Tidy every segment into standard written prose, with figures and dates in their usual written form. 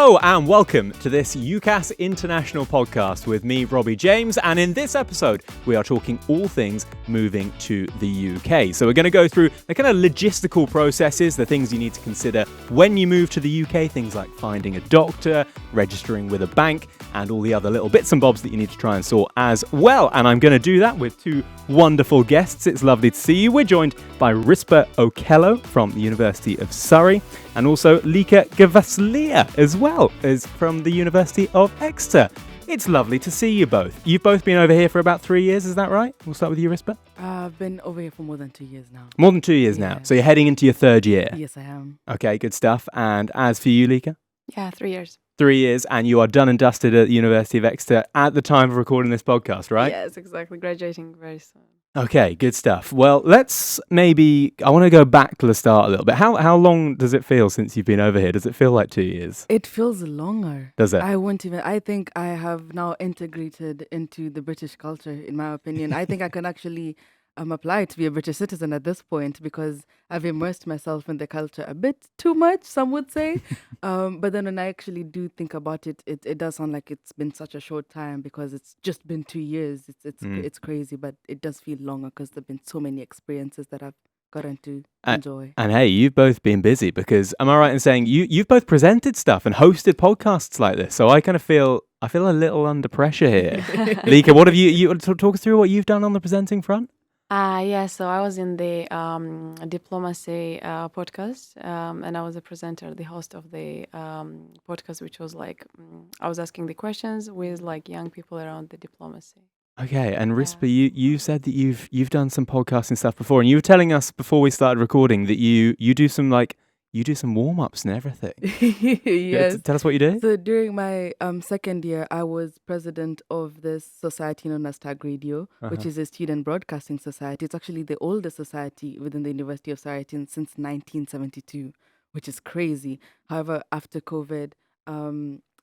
Hello and welcome to this UCAS International podcast with me, Robbie James, and in this episode we are talking all things moving to the UK. So we're going to go through the kind of logistical processes, the things you need to consider when you move to the UK, things like finding a doctor, registering with a bank, and all the other little bits and bobs that you need to try and sort as well. And I'm going to do that with two wonderful guests. It's lovely to see you. We're joined by Risper Okello from the University of Surrey, and also Lika Gvasalia as well as from the University of Exeter. It's lovely to see you both. You've both been over here for about 3 years, is that right? We'll start with you, Risper. I've been over here for more than 2 years now. More than 2 years now. So you're heading into your third year. Yes, I am. Okay, good stuff. And as for you, Lika? Yeah, 3 years. 3 years, and you are done and dusted at the University of Exeter at the time of recording this podcast, right? Yes, exactly. Graduating very soon. Okay, good stuff. Well, I want to go back to the start a little bit. How long does it feel since you've been over here? Does it feel like 2 years? It feels longer. Does it? I think I have now integrated into the British culture, in my opinion. I think I can actually apply to be a British citizen at this point because I've immersed myself in the culture a bit too much, some would say. But then when I actually do think about it, it does sound like it's been such a short time because it's just been 2 years. It's crazy, but it does feel longer because there have been so many experiences that I've gotten to enjoy. And hey, you've both been busy because, am I right in saying you've both presented stuff and hosted podcasts like this? So I kind of feel a little under pressure here. Lika, what have you talk us through what you've done on the presenting front? So I was in the diplomacy podcast, and I was a presenter, the host of the podcast, which was like I was asking the questions with like young people around the diplomacy. Okay, and Risper, you said that you've done some podcasting stuff before, and you were telling us before we started recording that you do some warm-ups and everything. Yes. Tell us what you do. So during my second year, I was president of this society known as Tag Radio, which is a student broadcasting society. It's actually the oldest society within the University of Surrey since 1972, which is crazy. However, after COVID,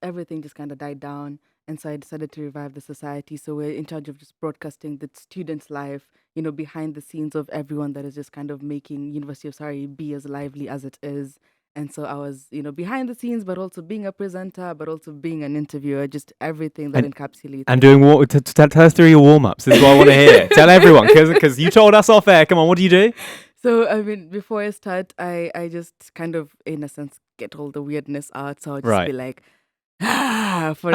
everything just kind of died down. And so I decided to revive the society. So we're in charge of just broadcasting the students' life, behind the scenes of everyone that is just kind of making University of Surrey be as lively as it is. And so I was, behind the scenes, but also being a presenter, but also being an interviewer, just everything that encapsulates. And doing what? Tell us through your warm-ups. This is what I want to hear. Tell everyone, because you told us off air. Come on, what do you do? So, before I start, I just kind of, in a sense, get all the weirdness out. So I'll just be like, for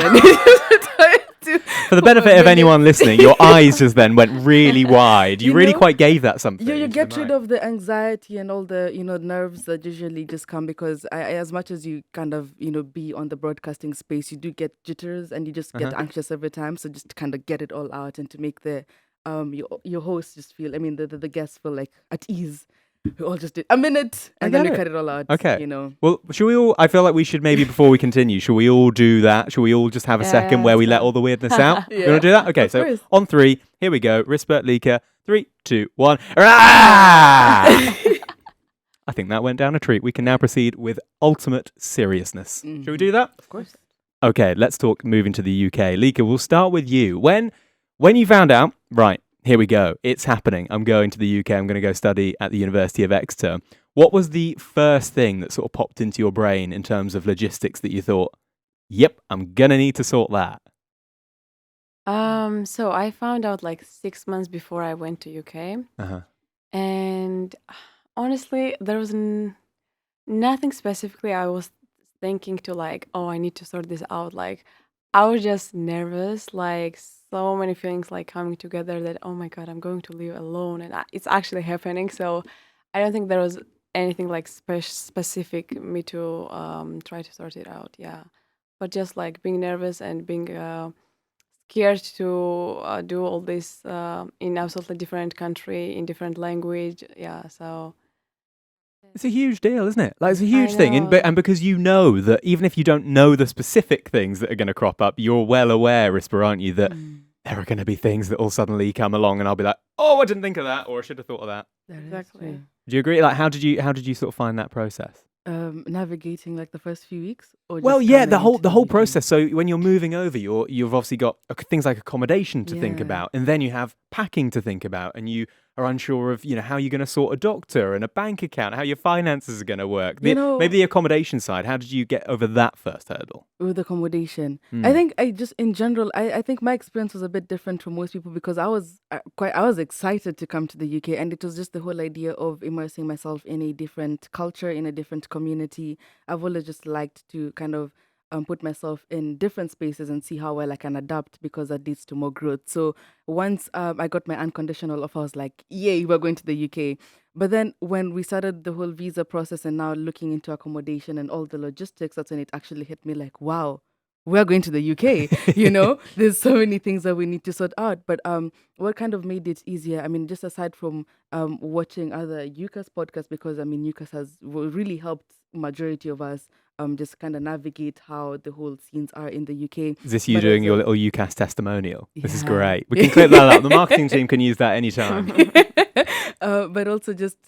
the benefit of anyone listening, your eyes just then went really wide. You really quite gave that something. You get rid of the anxiety and all the nerves that usually just come because as much as you kind of be on the broadcasting space, you do get jitters and you just get anxious every time. So just to kind of get it all out and to make the your host just feel, the guests feel like at ease. We all just did a minute and then we cut it all out. Okay. Well, should we all, I feel like we should maybe before we continue, should we all do that? Should we all just have a second where we let all the weirdness out? Yeah. You want to do that? Okay, Of so course. on 3, here we go. Risper, Lika, 3, 2, 1. I think that went down a treat. We can now proceed with ultimate seriousness. Should we do that? Of course. Okay, let's talk moving to the UK. Lika, we'll start with you. When you found out, right, here we go. It's happening. I'm going to the UK. I'm going to go study at the University of Exeter. What was the first thing that sort of popped into your brain in terms of logistics that you thought, yep, I'm going to need to sort that? So I found out like 6 months before I went to UK. And honestly, there was nothing specifically I was thinking to like, oh, I need to sort this out. Like, I was just nervous, like so many feelings like coming together that, oh my God, I'm going to live alone. And it's actually happening. So I don't think there was anything like specific me to try to sort it out. Yeah. But just like being nervous and being scared to do all this in absolutely different country, in different language. Yeah. So it's a huge deal, isn't it? Like, it's a huge thing. And because you know that even if you don't know the specific things that are going to crop up, you're well aware, Risper, aren't you, that there are going to be things that will suddenly come along and I'll be like, oh, I didn't think of that, or I should have thought of that. exactly. Do you agree? Like, how did you sort of find that process? Navigating like the first few weeks? Or Well, just yeah, coming the into whole UK? process. So when you're moving over, you've obviously got things like accommodation to think Yeah. about, and then you have packing to think about, and you are unsure of, how you're going to sort a doctor and a bank account, how your finances are going to work. Maybe the accommodation side. How did you get over that first hurdle? With accommodation, I think I just in general, I think my experience was a bit different from most people because I was excited to come to the UK, and it was just the whole idea of immersing myself in a different culture, in a different community. I've always just liked to kind of put myself in different spaces and see how well I can adapt, because that leads to more growth. So once I got my unconditional offer, I was like, yay, we're going to the UK. But then when we started the whole visa process and now looking into accommodation and all the logistics, that's when it actually hit me like, wow, we're going to the UK. There's so many things that we need to sort out. But what kind of made it easier? I mean, just aside from watching other UCAS podcasts, because I mean, UCAS has really helped majority of us just kind of navigate how the whole scenes are in the UK. Is this you doing your little UCAS testimonial? This is Yeah. great. We can clip that up. The marketing team can use that anytime. But also just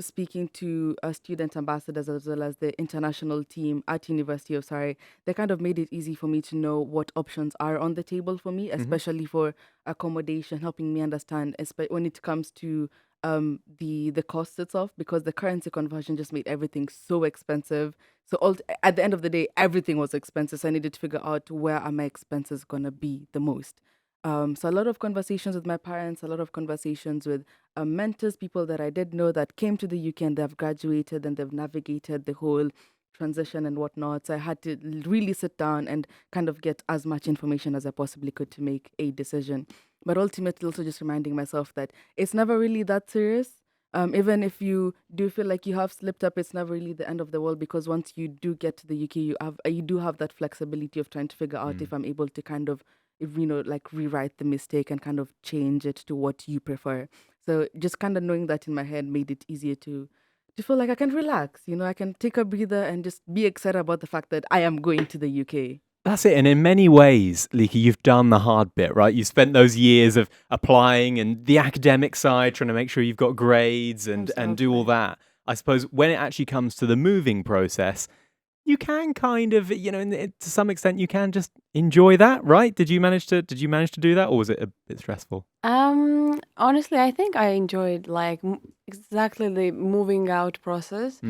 speaking to student ambassadors as well as the international team at University of Surrey, they kind of made it easy for me to know what options are on the table for me, especially for accommodation, helping me understand when it comes to the cost itself, because the currency conversion just made everything so expensive. So at the end of the day, everything was expensive. So I needed to figure out where are my expenses gonna be the most. So a lot of conversations with my parents, a lot of conversations with mentors, people that I did know that came to the UK and they've graduated and they've navigated the whole transition and whatnot. So I had to really sit down and kind of get as much information as I possibly could to make a decision. But ultimately, also just reminding myself that it's never really that serious. Even if you do feel like you have slipped up, it's never really the end of the world, because once you do get to the UK, you do have that flexibility of trying to figure out if I'm able to kind of like rewrite the mistake and kind of change it to what you prefer. So just kind of knowing that in my head made it easier to feel like I can relax. I can take a breather and just be excited about the fact that I am going to the UK. That's it. And in many ways, Lika, you've done the hard bit, right? You spent those years of applying and the academic side, trying to make sure you've got grades and do all that. I suppose when it actually comes to the moving process, you can kind of, to some extent, you can just enjoy that, right? Did you manage to do that, or was it a bit stressful? Honestly, I think I enjoyed like exactly the moving out process.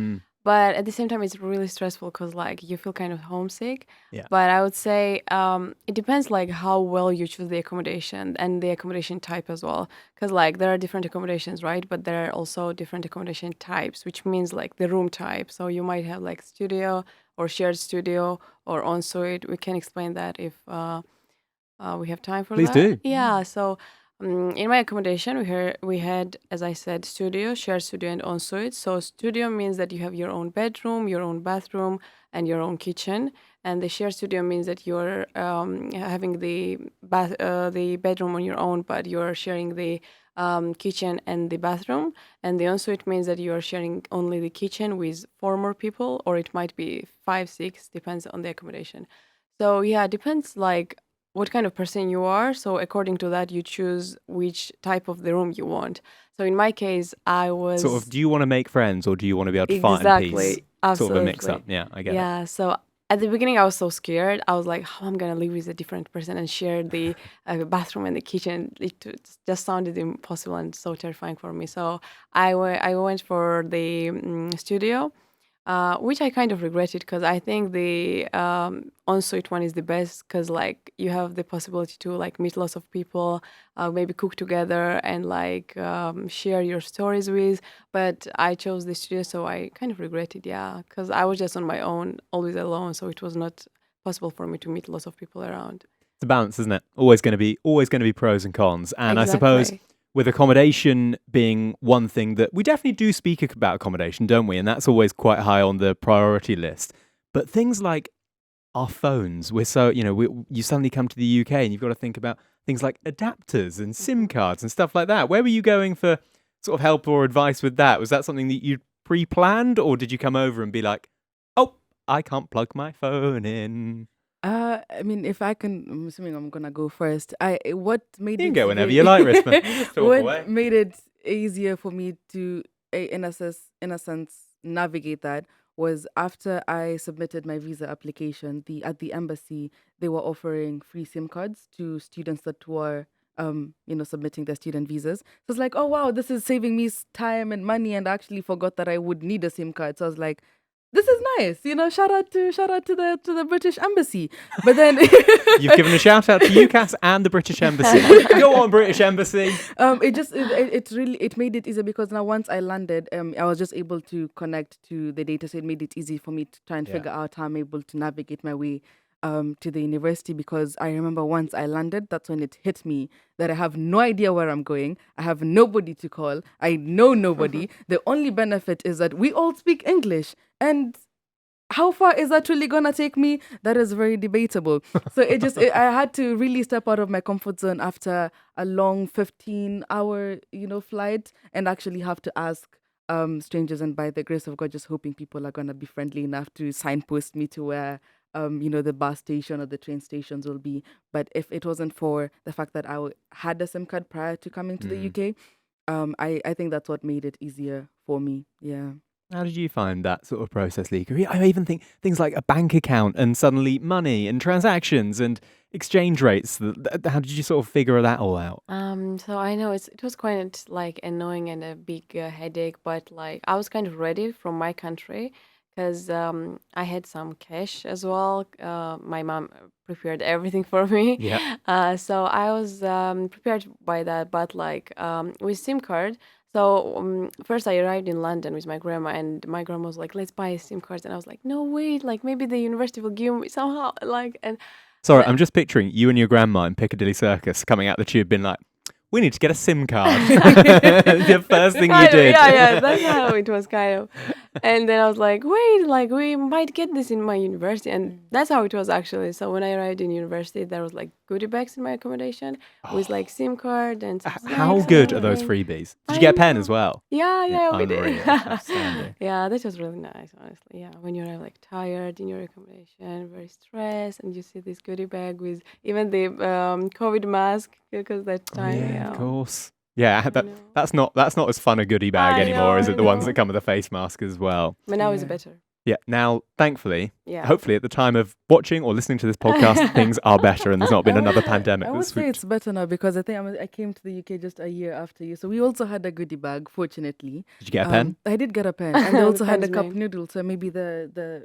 But at the same time, it's really stressful because like you feel kind of homesick. Yeah. But I would say it depends like how well you choose the accommodation and the accommodation type as well. Because like there are different accommodations, right? But there are also different accommodation types, which means like the room type. So you might have like studio or shared studio or ensuite. We can explain that if we have time for Please that. do. Yeah. So in my accommodation, we had, as I said, studio, shared studio, and ensuite. So studio means that you have your own bedroom, your own bathroom, and your own kitchen. And the shared studio means that you're having the bedroom on your own, but you're sharing the kitchen and the bathroom. And the ensuite means that you are sharing only the kitchen with 4 more people, or it might be 5, 6, depends on the accommodation. So yeah, it depends like what kind of person you are. So according to that, you choose which type of the room you want. So in my case, I was Sort of, do you want to make friends or do you want to be able to fight in peace? absolutely, Sort of a mix up. Yeah, I get it. yeah. So at the beginning, I was so scared. I was like, how am I gonna live with a different person and share the bathroom and the kitchen? Just sounded impossible and so terrifying for me. So I went for the studio. Which I kind of regretted because I think the ensuite one is the best because like you have the possibility to like meet lots of people, maybe cook together and like share your stories with. But I chose the studio, so I kind of regretted, yeah, because I was just on my own, always alone, so it was not possible for me to meet lots of people around. It's a balance, isn't it? Always going to be pros and cons. And I suppose with accommodation being one thing that we definitely do speak about accommodation, don't we? And that's always quite high on the priority list. But things like our phones, we're so, you suddenly come to the UK and you've got to think about things like adapters and SIM cards and stuff like that. Where were you going for sort of help or advice with that? Was that something that you'd pre-planned, or did you come over and be like, oh, I can't plug my phone in? I mean, if I can, I'm assuming I'm gonna go first. What made You can it go whenever you like, Risper. Just talk what away. made it easier for me to, in a sense, navigate that was after I submitted my visa application. At the embassy, they were offering free SIM cards to students that were submitting their student visas. So it's like, oh wow, this is saving me time and money, and I actually forgot that I would need a SIM card. So I was like, this is nice, shout out to the British Embassy. But then You've given a shout out to UCAS and the British Embassy. Go on, British Embassy. It made it easier because now once I landed, I was just able to connect to the data, so it made it easy for me to try and figure out how I'm able to navigate my way to the university. Because I remember once I landed, that's when it hit me that I have no idea where I'm going. I have nobody to call. I know nobody. The only benefit is that we all speak English. And how far is that really going to take me? That is very debatable. So I had to really step out of my comfort zone after a long 15-hour, flight, and actually have to ask strangers, and by the grace of God, just hoping people are going to be friendly enough to signpost me to where the bus station or the train stations will be. But if it wasn't for the fact that I had a SIM card prior to coming to the UK, I think that's what made it easier for me. Yeah. How did you find that sort of process, Lika? I even think things like a bank account and suddenly money and transactions and exchange rates. How did you sort of figure that all out? So I know it was quite like annoying and a big headache, but like I was kind of ready from my country because I had some cash as well. My mom prepared everything for me. Yeah. So I was prepared by that, but like with SIM card. So first I arrived in London with my grandma, and my grandma was like, let's buy SIM cards. And I was like, no, wait, like maybe the university will give me somehow, like, and... Sorry, I'm just picturing you and your grandma in Piccadilly Circus coming out the tube being like, we need to get a SIM card. The first thing you did. Yeah, that's how it was kind of. And then I was like, wait, like we might get this in my university. And that's how it was actually. So when I arrived in university, there was like goodie bags in my accommodation with like SIM card and some How snacks good and are those everything. freebies? Did you get a pen as well? Yeah, we Unreal. did. Outstanding. Yeah, that was really nice, honestly. Yeah, when you're like tired in your accommodation, very stressed, and you see this goodie bag with even the COVID mask because that time. Yeah, of course. Yeah, that's not as fun a goodie bag I anymore, is know, it? The I ones know. that come with a face mask as well. But now it's Yeah. better. Yeah. Now, thankfully, Yeah. hopefully at the time of watching or listening to this podcast, things are better and there's not been another pandemic I that's would say swooped. it's better now because I think I came to the UK just a year after you. So we also had a goodie bag, fortunately. Did you get a pen? I did get a pen. And they also had a Pen's cup name. noodle. So maybe the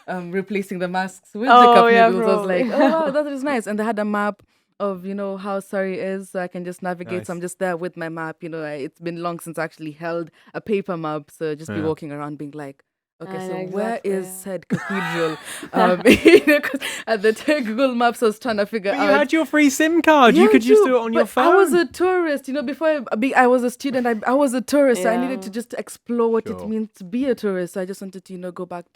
replacing the masks with the Oh, cup yeah, noodles. I was like, probably. oh, wow, that is nice. And they had a map of, how Surrey is. So I can just navigate. So I'm Nice. just there with my map. It's been long since I actually held a paper map. So just be Yeah. walking around being like, okay, I so know where exactly, is yeah. said cathedral? 'Cause at the Google Maps, I was trying to figure But out. you had your free SIM card. You Yeah, could just true, do it on your but phone. I was a tourist, before I was a student, I was a tourist, so I needed to Yeah. just explore what it Sure. means to be a tourist. So I just wanted to, go back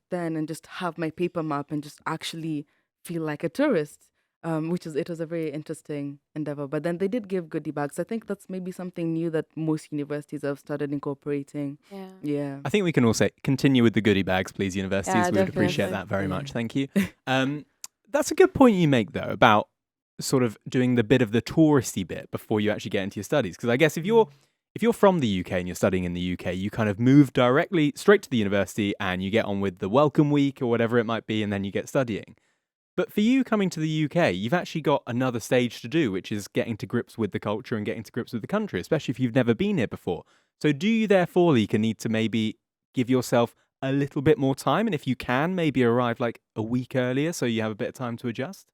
then and just have my paper map and just actually feel like a tourist. It was a very interesting endeavor. But then they did give goodie bags. I think that's maybe something new that most universities have started incorporating. Yeah. Yeah. I think we can all say, continue with the goodie bags, please, universities. Yeah, We would appreciate definitely. that very Yeah. much. Thank you. That's a good point you make, though, about sort of doing the bit of the touristy bit before you actually get into your studies. Because I guess if you're from the UK and you're studying in the UK, you kind of move directly straight to the university and you get on with the welcome week or whatever it might be, and then you get studying. But for you coming to the UK, you've actually got another stage to do, which is getting to grips with the culture and getting to grips with the country, especially if you've never been here before. So do you therefore, Lika, need to maybe give yourself a little bit more time? And if you can, maybe arrive like a week earlier so you have a bit of time to adjust?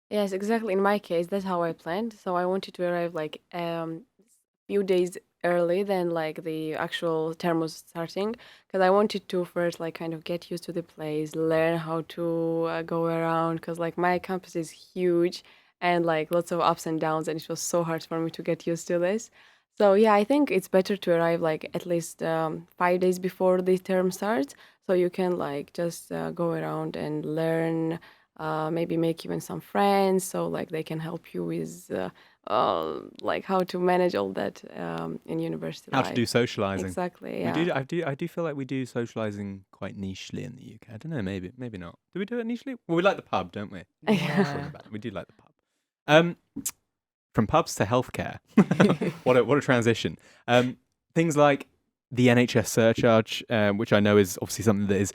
Yes, exactly. In my case, that's how I planned. So I wanted to arrive like few days early than like the actual term was starting, because I wanted to first like kind of get used to the place, learn how to go around, because like my campus is huge and like lots of ups and downs, and it was so hard for me to get used to this. So yeah, I think it's better to arrive like at least 5 days before the term starts, so you can like just go around and learn, maybe make even some friends, so like they can help you with like how to manage all that in university How life. to do socializing. Exactly, yeah. I do feel like we do socializing quite nichely in the UK. I don't know, maybe not. Do we do it nichely? Well, we like the pub, don't we? Yeah. We do like the pub. From pubs to healthcare. what a transition. Things like the NHS surcharge, which I know is obviously something that is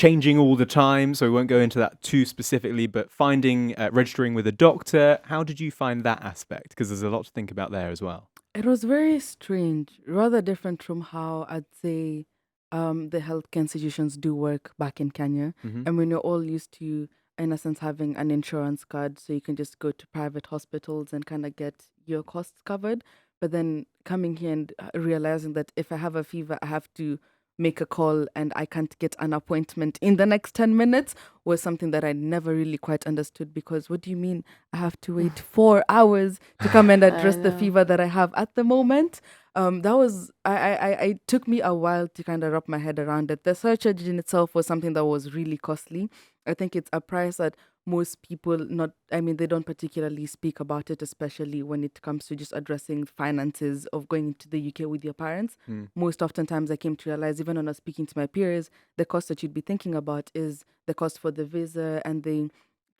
changing all the time, so we won't go into that too specifically, but finding, registering with a doctor, how did you find that aspect? Because there's a lot to think about there as well. It was very strange, rather different from how I'd say the healthcare institutions do work back in Kenya. Mm-hmm. And when you're all used to, in a sense, having an insurance card, so you can just go to private hospitals and kind of get your costs covered. But then coming here and realizing that if I have a fever, I have to make a call and I can't get an appointment in the next 10 minutes was something that I never really quite understood, because what do you mean I have to wait 4 hours to come and address the fever that I have at the moment? That was, I took me a while to kind of wrap my head around it. The search engine itself was something that was really costly. I think it's a price that most people they don't particularly speak about it, especially when it comes to just addressing finances of going into the UK with your parents. Most oftentimes I came to realize, even when I was speaking to my peers, the cost that you'd be thinking about is the cost for the visa and the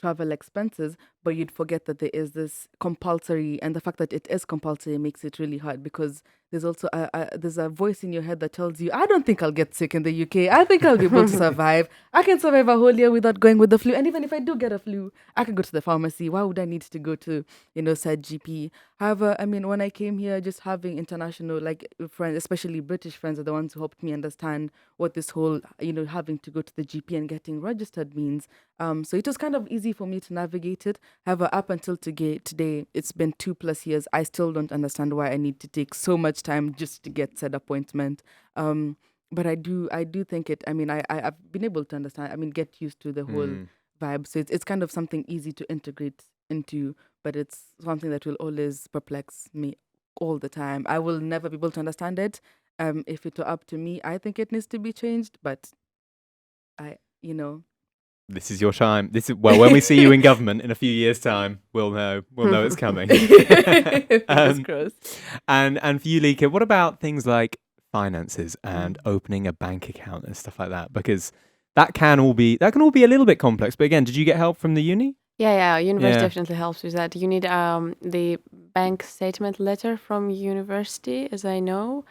travel expenses, but you'd forget that there is this compulsory, and the fact that it is compulsory makes it really hard, because there's also there's a voice in your head that tells you, I don't think I'll get sick in the UK. I think I'll be able to survive. I can survive a whole year without going with the flu. And even if I do get a flu, I can go to the pharmacy. Why would I need to go to, said GP? However, when I came here, just having international friends, especially British friends, are the ones who helped me understand what this whole, having to go to the GP and getting registered means. So it was kind of easy for me to navigate it. However, up until today, it's been 2+ years. I still don't understand why I need to take so much time just to get said appointment. But I do think it. I've been able to understand. Get used to the whole vibe. So it's kind of something easy to integrate into, but it's something that will always perplex me all the time. I will never be able to understand it. If it were up to me, I think it needs to be changed. But This is your time. When we see you in government in a few years' time, we'll know it's coming. Fingers crossed. And for you, Lika, what about things like finances and opening a bank account and stuff like that? Because that can all be a little bit complex. But again, did you get help from the uni? Yeah. University definitely helps with that. You need the bank statement letter from university, as I know.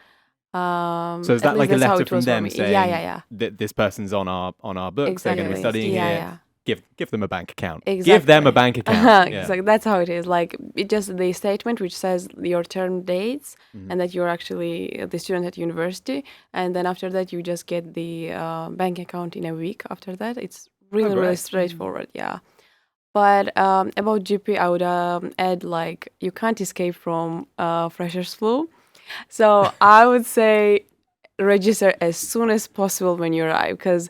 So is that like a letter from them saying that this person's on our books, exactly. They're going to be studying here? Yeah. Give them a bank account. Exactly. Give them a bank account. Exactly. That's how it is. Like, it just the statement which says your term dates and that you're actually the student at university, and then after that you just get the bank account in a week. After that, it's really straightforward. Yeah. But about GP, I would add, like, you can't escape from freshers flu. So I would say register as soon as possible when you arrive, because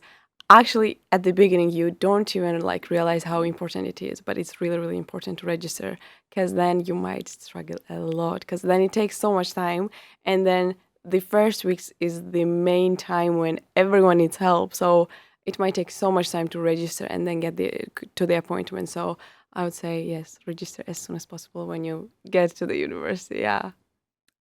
actually at the beginning you don't even realize how important it is, but it's really, really important to register, because then you might struggle a lot, because then it takes so much time, and then the first weeks is the main time when everyone needs help. So it might take so much time to register and then get to the appointment. So I would say, yes, register as soon as possible when you get to the university. Yeah.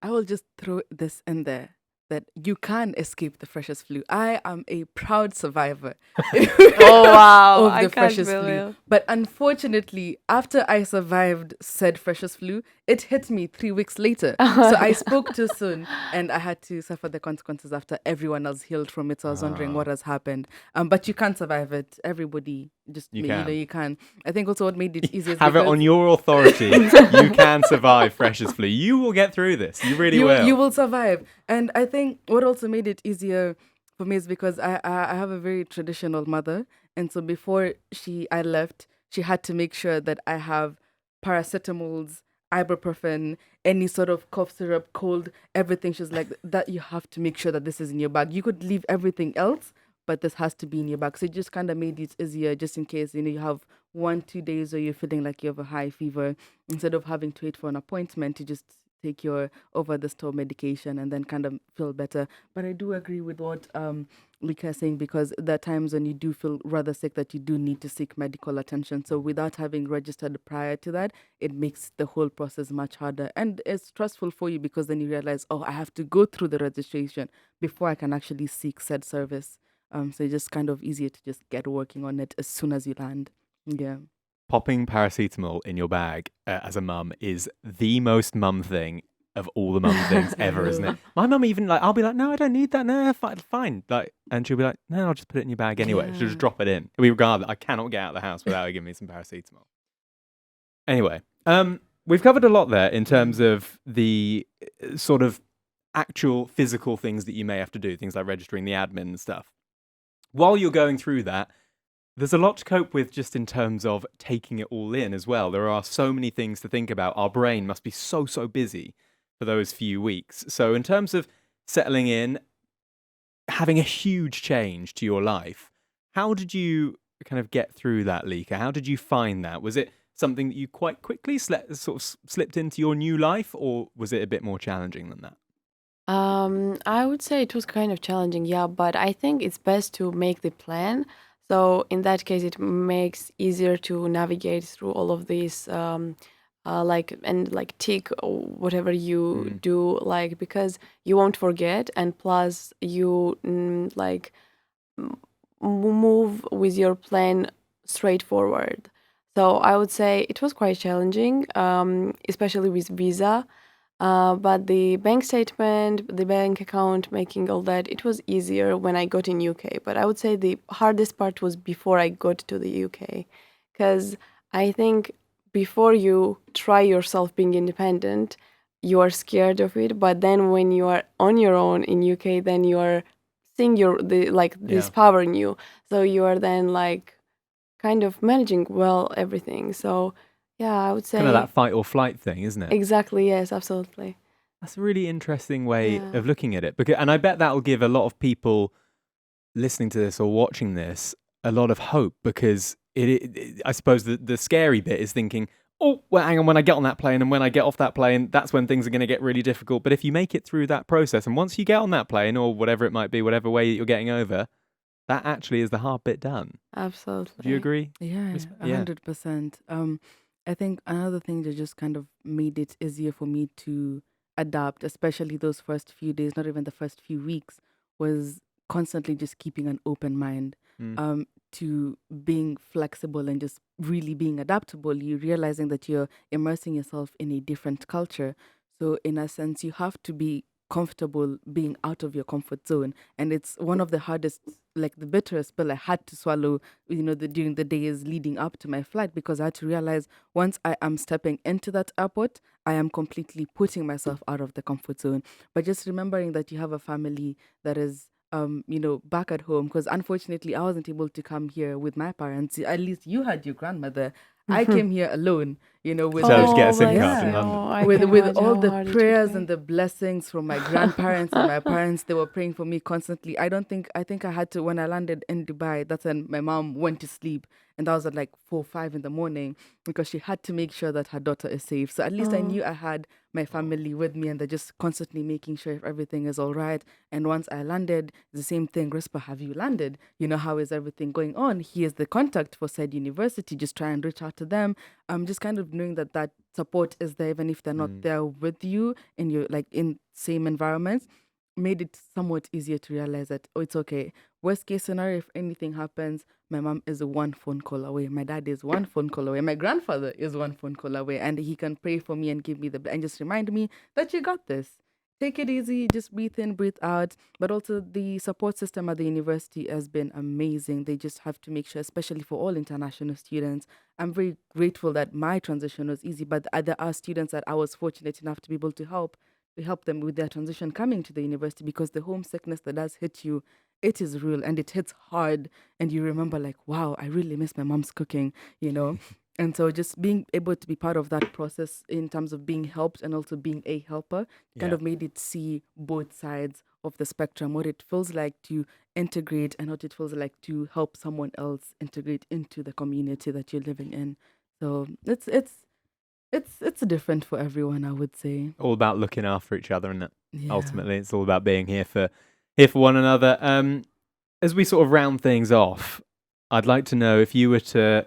I will just throw this in there, that you can escape the freshers flu. I am a proud survivor of the freshers flu. But unfortunately, after I survived said freshers flu, it hit me 3 weeks later. So I spoke too soon, and I had to suffer the consequences after everyone else healed from it. So I was wondering what has happened. But you can survive it. Everybody you can. I think also what made it easier is have it on your authority. You can survive freshers flu. You will get through this. You really will. You will survive. And I think what also made it easier for me is because I have a very traditional mother, and so before I left, she had to make sure that I have paracetamols, ibuprofen, any sort of cough syrup, cold, everything. She's like, that you have to make sure that this is in your bag. You could leave everything else, but this has to be in your bag. So it just kind of made it easier, just in case, you have 1-2 days where you're feeling like you have a high fever. Instead of having to wait for an appointment, you just take your over-the-store medication and then kind of feel better. But I do agree with what Lika is saying, because there are times when you do feel rather sick that you do need to seek medical attention. So without having registered prior to that, it makes the whole process much harder. And it's stressful for you, because then you realize, I have to go through the registration before I can actually seek said service. So it's just kind of easier to just get working on it as soon as you land. Yeah. Popping paracetamol in your bag as a mum is the most mum thing of all the mum things ever, isn't it? My mum even like, I'll be like, no, I don't need that. No, fine. Like, and she'll be like, no, I'll just put it in your bag anyway. She'll just drop it in. We regard that I cannot get out of the house without her giving me some paracetamol. Anyway, we've covered a lot there in terms of the sort of actual physical things that you may have to do, things like registering the admin and stuff. While you're going through that, there's a lot to cope with just in terms of taking it all in as well. There are so many things to think about. Our brain must be so busy for those few weeks. So in terms of settling in, having a huge change to your life, how did you kind of get through that, Lika? How did you find that? Was it something that you quite quickly sort of slipped into your new life, or was it a bit more challenging than that? I would say it was kind of challenging, yeah, but I think it's best to make the plan. So in that case, it makes easier to navigate through all of these, like tick or whatever you do, like because you won't forget, and plus you move with your plan straightforward. So I would say it was quite challenging, especially with visa. But the bank statement, the bank account, making all that, it was easier when I got in UK. But I would say the hardest part was before I got to the UK. Because I think before you try yourself being independent, you are scared of it. But then when you are on your own in UK, then you are seeing this power in you. So you are then like kind of managing well everything. So yeah, I would say Kind of that fight or flight thing, isn't it? exactly. Yes, absolutely. That's a really interesting way of looking at it. And I bet that will give a lot of people listening to this or watching this a lot of hope, because I suppose the scary bit is thinking, oh, well, hang on, when I get on that plane and when I get off that plane, that's when things are going to get really difficult. But if you make it through that process, and once you get on that plane or whatever it might be, whatever way you're getting over, that actually is the hard bit done. Absolutely. Do you agree? Yeah, 100%. I think another thing that just kind of made it easier for me to adapt, especially those first few days, not even the first few weeks, was constantly just keeping an open mind to being flexible and just really being adaptable. You realizing that you're immersing yourself in a different culture. So in a sense, you have to be comfortable being out of your comfort zone. And it's one of the hardest, like the bitterest pill I had to swallow, during the days leading up to my flight, because I had to realize once I am stepping into that airport, I am completely putting myself out of the comfort zone. But just remembering that you have a family that is back at home, because unfortunately I wasn't able to come here with my parents. At least you had your grandmother. I came here alone, with So just get a SIM bless card in you. London. I with can with imagine all how the hard it would prayers be. and the blessings from my grandparents and my parents. They were praying for me constantly. I think I had to, when I landed in Dubai, that's when my mom went to sleep, and that was at like 4 or 5 in the morning, because she had to make sure that her daughter is safe. So at least I knew I had my family with me, and they're just constantly making sure if everything is all right. And once I landed, the same thing, Risper, have you landed? How is everything going on? Here's the contact for said university. Just try and reach out to them. Just kind of knowing that support is there, even if they're not there with you in your, like, in same environments, made it somewhat easier to realize that, oh, it's okay. Worst case scenario, if anything happens, my mom is one phone call away. My dad is one phone call away. My grandfather is one phone call away, and he can pray for me and give me and just remind me that you got this. Take it easy, just breathe in, breathe out. But also the support system at the university has been amazing. They just have to make sure, especially for all international students. I'm very grateful that my transition was easy, but there are students that I was fortunate enough to be able to help them with their transition coming to the university, because the homesickness that does hit you, it is real and it hits hard. And you remember, like, wow, I really miss my mom's cooking, And so just being able to be part of that process in terms of being helped and also being a helper kind of made it see both sides of the spectrum, what it feels like to integrate and what it feels like to help someone else integrate into the community that you're living in. So it's different for everyone, I would say. All about looking after each other, isn't it? Yeah. Ultimately, it's all about being here for one another. As we sort of round things off, I'd like to know, if you were to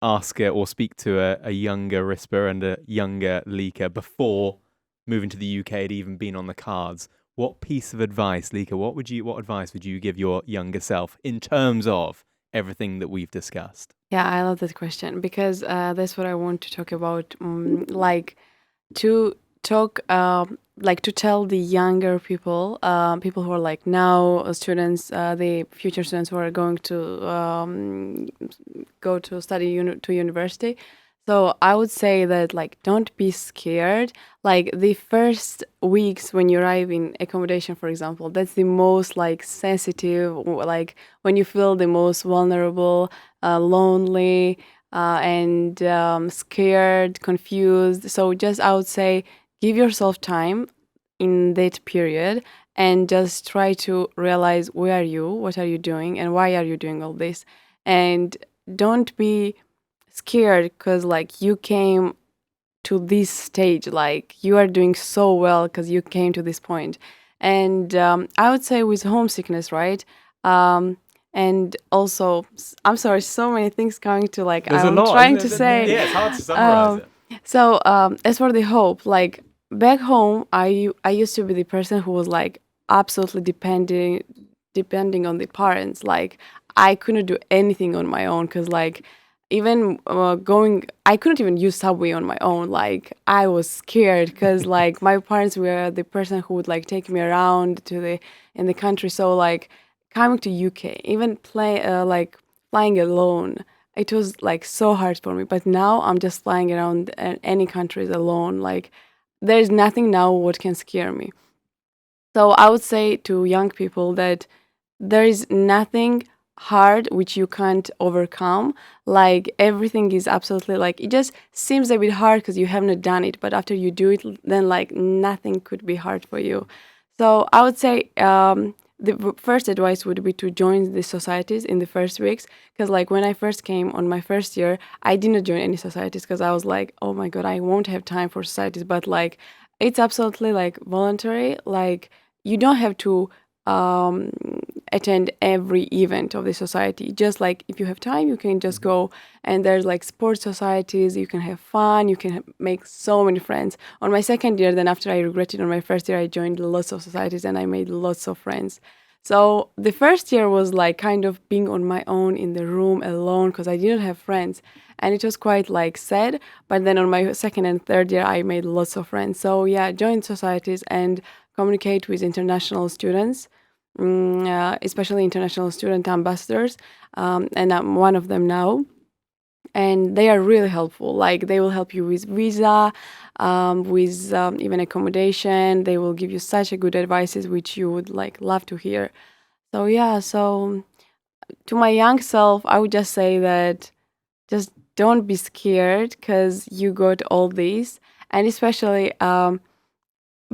ask or speak to a younger Risper and a younger Lika before moving to the UK had even been on the cards, what piece of advice, Lika, what advice would you give your younger self in terms of everything that we've discussed? Yeah, I love that question, because that's what I want to talk about. Like to talk, like to tell the younger people, people who are like now students, the future students who are going to go to study to university. So I would say that like don't be scared. Like the first weeks when you arrive in accommodation, for example, that's the most like sensitive, like when you feel the most vulnerable, lonely, and scared, confused. So just I would say give yourself time in that period and just try to realize where are you, what are you doing, and why are you doing all this, and don't be scared because like you came to this stage, like you are doing so well because you came to this point. And I would say with homesickness, right, and also I'm sorry, so many things coming to like There's a I'm lot. trying to say. Yeah, it's hard to summarize it. So as for the hope, like back home, I used to be the person who was like absolutely depending on the parents. Like I couldn't do anything on my own because like even I couldn't even use subway on my own. Like I was scared because like my parents were the person who would like take me around to the in the country. So like coming to UK, even like flying alone, it was like so hard for me. But now I'm just flying around any countries alone. Like there's nothing now what can scare me. So I would say to young people that there is nothing hard which you can't overcome. Like everything is absolutely like it just seems a bit hard because you haven't done it, but after you do it, then like nothing could be hard for you. So I would say the first advice would be to join the societies in the first weeks, because like when I first came on my first year, I didn't join any societies because I was like, oh my god, I won't have time for societies. But like it's absolutely like voluntary. Like you don't have to um, attend every event of the society. Just like if you have time, you can just go. And there's like sports societies. You can have fun. You can make so many friends. On my second year, then after I regretted on my first year, I joined lots of societies and I made lots of friends. So the first year was like kind of being on my own in the room alone because I didn't have friends. And it was quite like sad. But then on my second and third year, I made lots of friends. So yeah, join societies and communicate with international students, especially international student ambassadors. And I'm one of them now. And they are really helpful. Like they will help you with visa, with even accommodation. They will give you such a good advices which you would like love to hear. So yeah, so to my young self, I would just say that just don't be scared because you got all these. And especially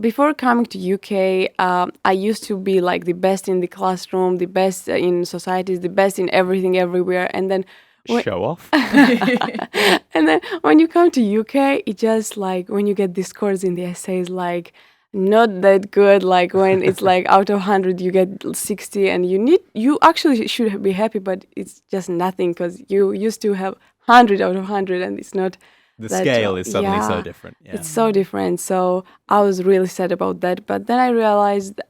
before coming to UK, I used to be like the best in the classroom, the best in societies, the best in everything, everywhere. And then Show off. and then when you come to UK, it just like when you get the scores in the essays, like not that good. Like when it's like out of 100, you get 60, and you actually should be happy, but it's just nothing because you used to have 100 out of 100, and it's not. The That, scale is suddenly so yeah, different. Yeah. it's so different. So I was really sad about that. But then I realized,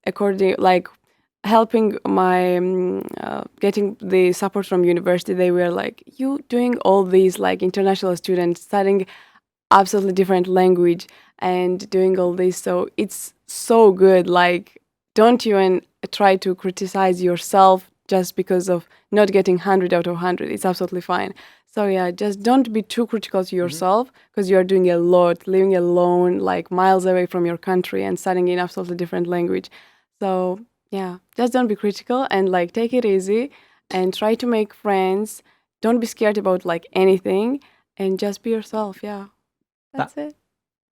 according like helping my getting the support from university, they were like, you doing all these like international students studying absolutely different language and doing all this, so it's so good. Like don't even try to criticize yourself just because of not getting 100 out of 100. It's absolutely fine. So yeah, just don't be too critical to yourself because you are doing a lot, living alone, like miles away from your country and studying in absolutely different language. So yeah, just don't be critical and like take it easy and try to make friends. Don't be scared about like anything and just be yourself. Yeah, that's it.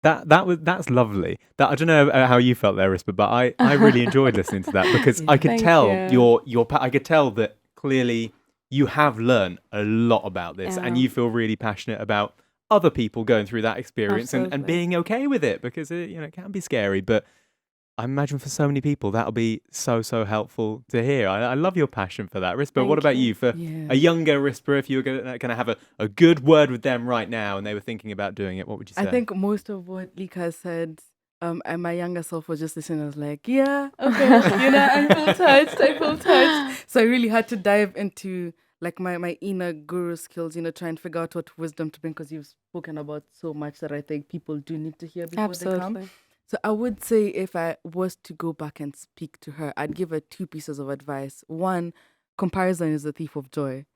That's lovely. That I don't know how you felt there, Risper, but I really enjoyed listening to that because I could Thank tell you. I could tell that clearly you have learned a lot about this and Yeah. you feel really passionate about other people going through that experience and Absolutely. being okay with it because it can be scary, but I imagine for so many people that'll be so helpful to hear. I love your passion for that, Risper. What Thank about you. you for Yeah. a younger Risper? If you were going to have a good word with them right now and they were thinking about doing it, what would you say? I think most of what Lika said, and my younger self was just listening. I was like, yeah, okay, I feel touched. I feel touched. So I really had to dive into like my inner guru skills, try and figure out what wisdom to bring, because you've spoken about so much that I think people do need to hear before they come. Absolutely. So I would say if I was to go back and speak to her, I'd give her two pieces of advice. One, comparison is the thief of joy.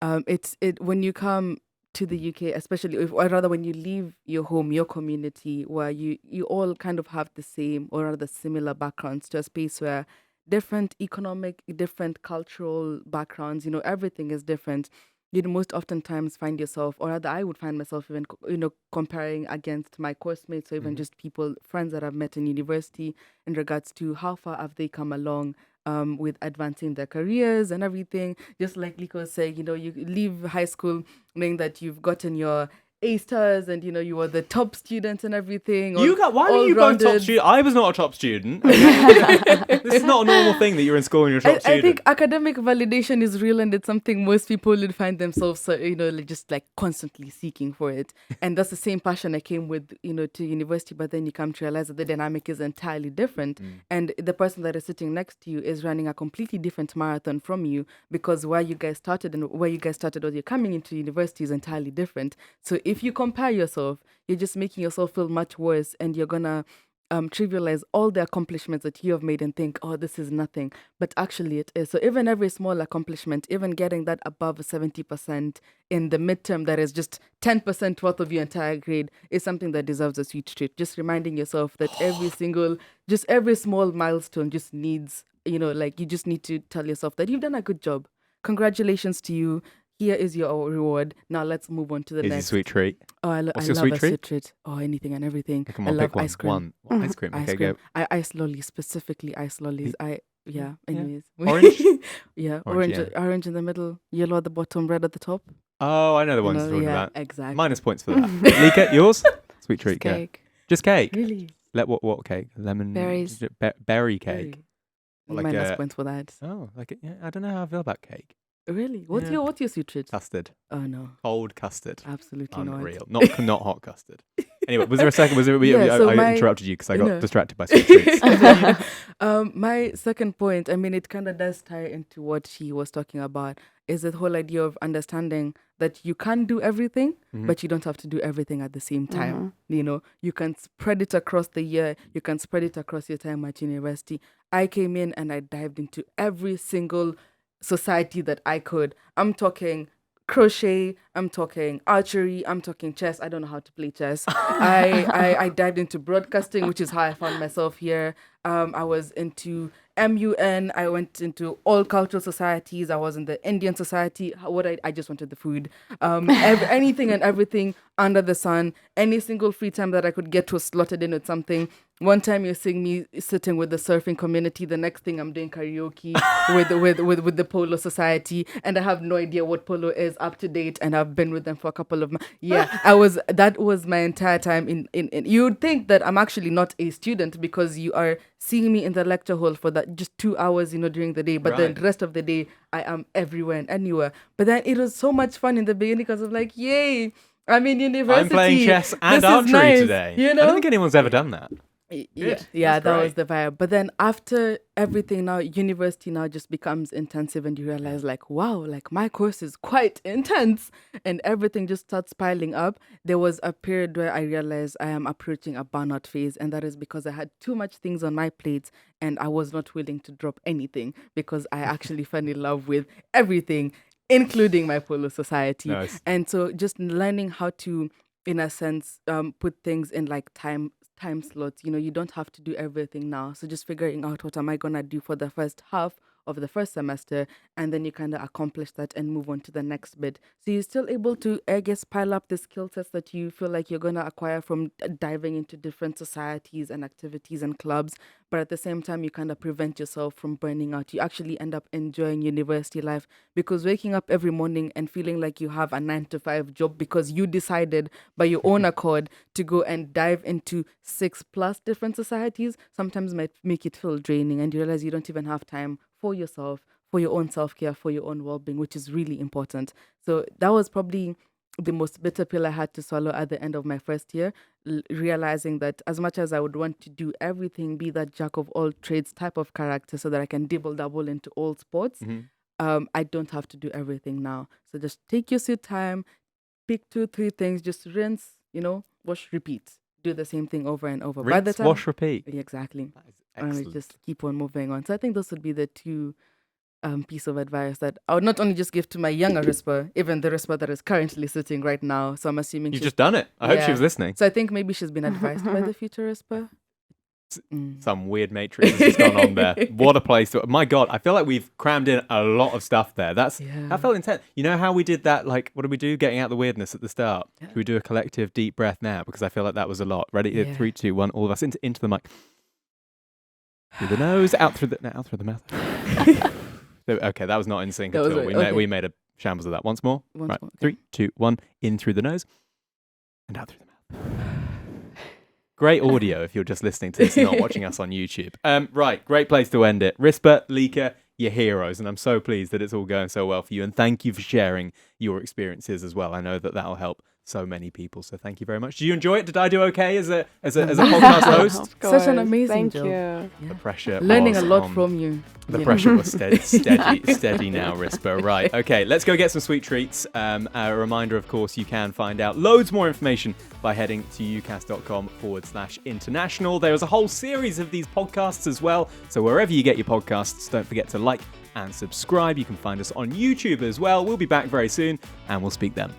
It when you come to the UK, especially, or rather when you leave your home, your community, where you all kind of have the same or rather similar backgrounds, to a space where different economic, different cultural backgrounds, everything is different. You'd most oftentimes find yourself, or rather I would find myself even, comparing against my course mates, or even just people, friends that I've met in university, in regards to how far have they come along with advancing their careers and everything. Just like Lika was saying, you leave high school knowing that you've gotten your A stars and, you were the top student and everything. Why were you both top student? I was not a top student. Okay? This is not a normal thing that you're in school and you're a top student. I think academic validation is real, and it's something most people would find themselves, just like constantly seeking for it. And that's the same passion I came with, to university. But then you come to realize that the dynamic is entirely different. And the person that is sitting next to you is running a completely different marathon from you, because where you guys started or you're coming into university is entirely different. So if you compare yourself, you're just making yourself feel much worse, and you're gonna trivialize all the accomplishments that you have made and think, oh, this is nothing. But actually it is. So even every small accomplishment, even getting that above 70% in the midterm, that is just 10% worth of your entire grade, is something that deserves a sweet treat. Just reminding yourself that every small milestone just needs, you just need to tell yourself that you've done a good job. Congratulations to you. Here is your reward. Now let's move on to the Is next. a sweet treat? Oh, I love a sweet treat. Oh, anything and everything. Come I on, love pick one. ice cream. One ice cream. Ice Okay, cream. go. Ice lollies, specifically ice lollies. Anyways. Orange? Yeah, Orange, orange in the middle, yellow at the bottom, red at the top. Oh, I know the ones you're talking about. Exactly. Minus points for that. Lika, yours? Sweet treat. Cake. Just cake? Really? What cake? Lemon? Berries. Berry cake. Really? Minus points for that. Oh, I don't know how I feel about cake. Really? What's your sweet treat? Custard. Oh no. Cold custard. Absolutely Unreal. not. Not hot custard. Anyway, was there a second? I interrupted you because I got distracted by sweet treats. My second point, it kind of does tie into what she was talking about, is the whole idea of understanding that you can do everything, but you don't have to do everything at the same time. You can spread it across the year. You can spread it across your time at university. I came in and I dived into every single society that I could. I'm talking crochet, I'm talking archery, I'm talking chess. I don't know how to play chess. I dived into broadcasting, which is how I found myself here. I was into MUN. I went into all cultural societies. I was in the Indian society. I just wanted the food. Anything and everything under the sun. Any single free time that I could get was slotted in with something. One time you're seeing me sitting with the surfing community. The next thing I'm doing karaoke with the Polo Society, and I have no idea what polo is up to date. And I've been with them for a couple of months. Yeah, that was my entire time in. You'd think that I'm actually not a student because you are seeing me in the lecture hall for that just 2 hours, during the day. But then the rest of the day, I am everywhere and anywhere. But then it was so much fun in the beginning because of like, yay, I'm in university. I'm playing chess and archery today. I don't think anyone's ever done that. Yeah, that was the vibe. But then after everything now, university now just becomes intensive, and you realize like, wow, like my course is quite intense, and everything just starts piling up. There was a period where I realized I am approaching a burnout phase, and that is because I had too much things on my plate, and I was not willing to drop anything because I actually fell in love with everything, including my Polo Society. Nice. And so just learning how to, in a sense, put things in like time slots. You don't have to do everything now. So just figuring out what am I going to do for the first half of the first semester, and then you kind of accomplish that and move on to the next bit. So you're still able to, I guess, pile up the skill sets that you feel like you're going to acquire from diving into different societies and activities and clubs. But at the same time, you kind of prevent yourself from burning out. You actually end up enjoying university life, because waking up every morning and feeling like you have a 9-to-5 job because you decided by your own accord to go and dive into 6+ different societies sometimes might make it feel draining, and you realize you don't even have time for yourself, for your own self-care, for your own well-being, which is really important. So that was probably the most bitter pill I had to swallow at the end of my first year, realizing that as much as I would want to do everything, be that jack of all trades type of character so that I can dabble into all sports, I don't have to do everything now. So just take your sweet time, pick 2-3 things, just rinse, wash, repeat. Do the same thing over and over. By the Rinse, time, wash, repeat. exactly. That is And we excellent. just keep on moving on. So I think those would be the two piece of advice that I would not only just give to my younger Risper, even the Risper that is currently sitting right now. So I'm assuming You've she's just done it. I hope she Yeah. was listening. So I think maybe she's been advised by the future Risper. Some weird matrix has just gone on there. What a place to... My God, I feel like we've crammed in a lot of stuff there. That felt intense. You know how we did that, like, what did we do? Getting out the weirdness at the start. Yeah. Should we do a collective deep breath now? Because I feel like that was a lot. Ready? Yeah. 3, 2, 1, all of us into the mic. Through the nose, out through the mouth. Okay, that was not in sync That at was all. right. We made a shambles of that. Once more. Once Right. more, okay. 3, 2, 1, in through the nose and out through the mouth. Great audio if you're just listening to this and not watching us on YouTube. Right, great place to end it. Risper, Lika, you're heroes, and I'm so pleased that it's all going so well for you. And thank you for sharing your experiences as well. I know that that'll help so many people. So thank you very much. Did you enjoy it? Did I do okay as a podcast host? Of course. Such an amazing Thank job. you. Yeah. The pressure Learning was a lot on. from you. The you pressure was steady now, Risper. Right, okay, let's go get some sweet treats. A reminder, of course, you can find out loads more information by heading to ucas.com/international. There is a whole series of these podcasts as well. So wherever you get your podcasts, don't forget to like and subscribe. You can find us on YouTube as well. We'll be back very soon, and we'll speak then.